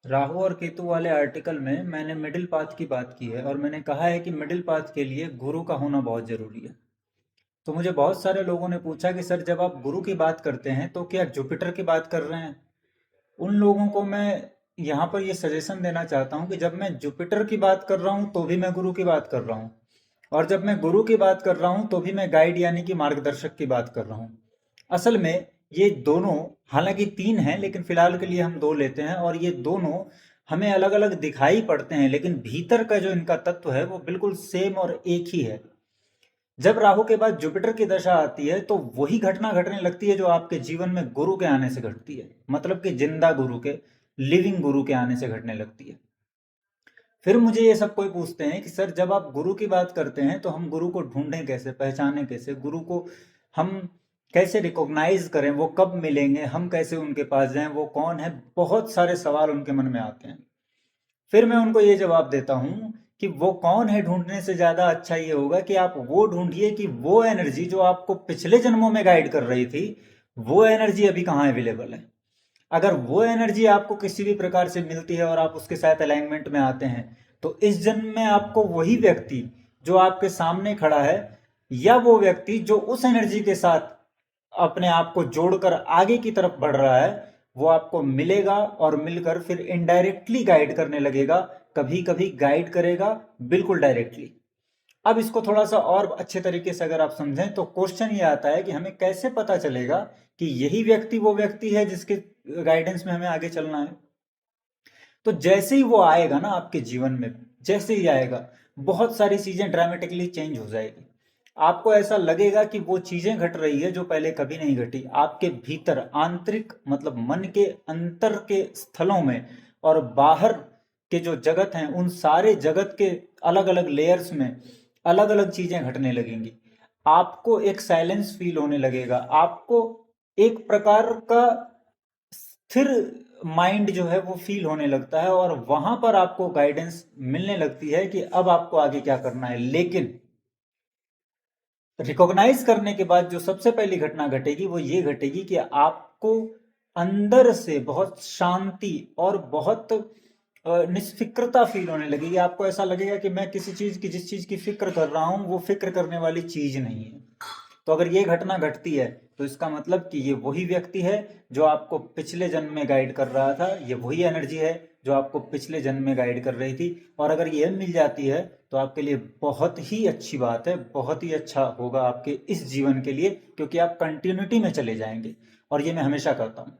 राहु और केतु वाले आर्टिकल में मैंने मिडिल पाथ की बात की है और मैंने कहा है कि मिडिल पाथ के लिए गुरु का होना बहुत ज़रूरी है। तो मुझे बहुत सारे लोगों ने पूछा कि सर जब आप गुरु की बात करते हैं तो क्या जुपिटर की बात कर रहे हैं। उन लोगों को मैं यहाँ पर ये सजेशन देना चाहता हूँ कि जब मैं जुपिटर की बात कर रहा हूँ तो भी मैं गुरु की बात कर रहा हूँ, और जब मैं गुरु की बात कर रहा हूँ तो भी मैं गाइड यानी कि मार्गदर्शक की बात कर रहा हूँ। असल में ये दोनों, हालांकि तीन हैं लेकिन फिलहाल के लिए हम दो लेते हैं, और ये दोनों हमें अलग अलग दिखाई पड़ते हैं लेकिन भीतर का जो इनका तत्व है वो बिल्कुल सेम और एक ही है। जब राहु के बाद जुपिटर की दशा आती है तो वही घटना घटने लगती है जो आपके जीवन में गुरु के आने से घटती है, मतलब कि जिंदा गुरु के, लिविंग गुरु के आने से घटने लगती है। फिर मुझे ये सब कोई पूछते हैं कि सर जब आप गुरु की बात करते हैं तो हम गुरु को ढूंढें कैसे, पहचानें कैसे, गुरु को हम कैसे रिकॉग्नाइज करें, वो कब मिलेंगे, हम कैसे उनके पास जाएं, वो कौन है, बहुत सारे सवाल उनके मन में आते हैं। फिर मैं उनको ये जवाब देता हूँ कि वो कौन है ढूंढने से ज्यादा अच्छा ये होगा कि आप वो ढूंढिए कि वो एनर्जी जो आपको पिछले जन्मों में गाइड कर रही थी, वो एनर्जी अभी कहाँ अवेलेबल है। अगर वो एनर्जी आपको किसी भी प्रकार से मिलती है और आप उसके साथ अलाइनमेंट में आते हैं तो इस जन्म में आपको वही व्यक्ति जो आपके सामने खड़ा है, या वो व्यक्ति जो उस एनर्जी के साथ अपने आप को जोड़कर आगे की तरफ बढ़ रहा है, वो आपको मिलेगा और मिलकर फिर इनडायरेक्टली गाइड करने लगेगा। कभी कभी गाइड करेगा, बिल्कुल डायरेक्टली। अब इसको थोड़ा सा और अच्छे तरीके से अगर आप समझें तो क्वेश्चन ये आता है कि हमें कैसे पता चलेगा कि यही व्यक्ति वो व्यक्ति है जिसके गाइडेंस में हमें आगे चलना है। तो जैसे ही वो आएगा ना आपके जीवन में, जैसे ही आएगा, बहुत सारी चीजें ड्रामेटिकली चेंज हो जाएगी। आपको ऐसा लगेगा कि वो चीजें घट रही है जो पहले कभी नहीं घटी। आपके भीतर आंतरिक, मतलब मन के अंतर के स्थलों में और बाहर के जो जगत हैं उन सारे जगत के अलग अलग लेयर्स में अलग अलग चीजें घटने लगेंगी। आपको एक साइलेंस फील होने लगेगा, आपको एक प्रकार का स्थिर माइंड जो है वो फील होने लगता है, और वहां पर आपको गाइडेंस मिलने लगती है कि अब आपको आगे क्या करना है। लेकिन रिकॉग्नाइज करने के बाद जो सबसे पहली घटना घटेगी वो ये घटेगी कि आपको अंदर से बहुत शांति और बहुत निष्फिक्रता फील होने लगेगी। आपको ऐसा लगेगा कि मैं किसी चीज की, जिस चीज की फिक्र कर रहा हूँ वो फिक्र करने वाली चीज नहीं है। तो अगर ये घटना घटती है तो इसका मतलब कि ये वही व्यक्ति है जो आपको पिछले जन्म में गाइड कर रहा था, ये वही एनर्जी है जो आपको पिछले जन्म में गाइड कर रही थी। और अगर ये मिल जाती है तो आपके लिए बहुत ही अच्छी बात है, बहुत ही अच्छा होगा आपके इस जीवन के लिए, क्योंकि आप कंटिन्यूटी में चले जाएंगे। और ये मैं हमेशा करता हूँ।